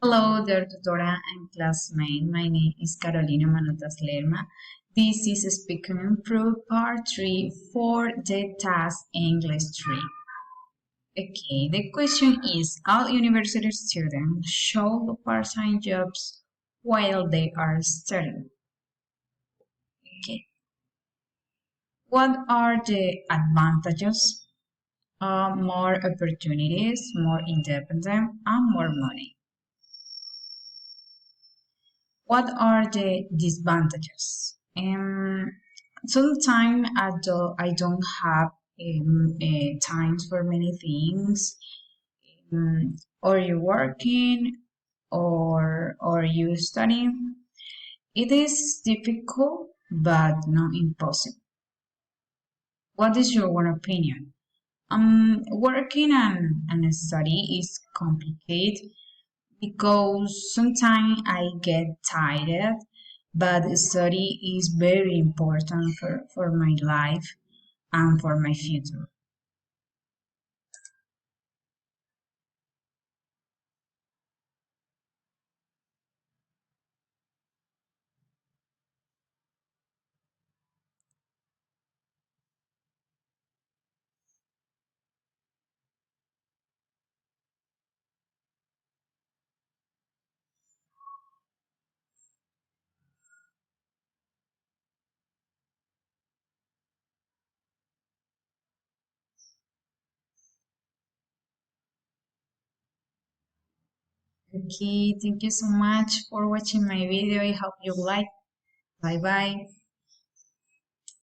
Hello, dear tutora and classmate. My name is Carolina Manotas Lerma. This is Speak and Improve Part 3 for the task English 3. Okay, the question is, all university students show part-time jobs while they are studying. Okay, what are the advantages? More opportunities, more independence, and more money. What are the disadvantages? Sometimes I don't have times for many things. Or you working, or you studying. It is difficult, but not impossible. What is your one opinion? Working and study is complicated because sometimes I get tired, but study is very important for my life and for my future. Okay, thank you so much for watching my video. I hope you like. Bye bye.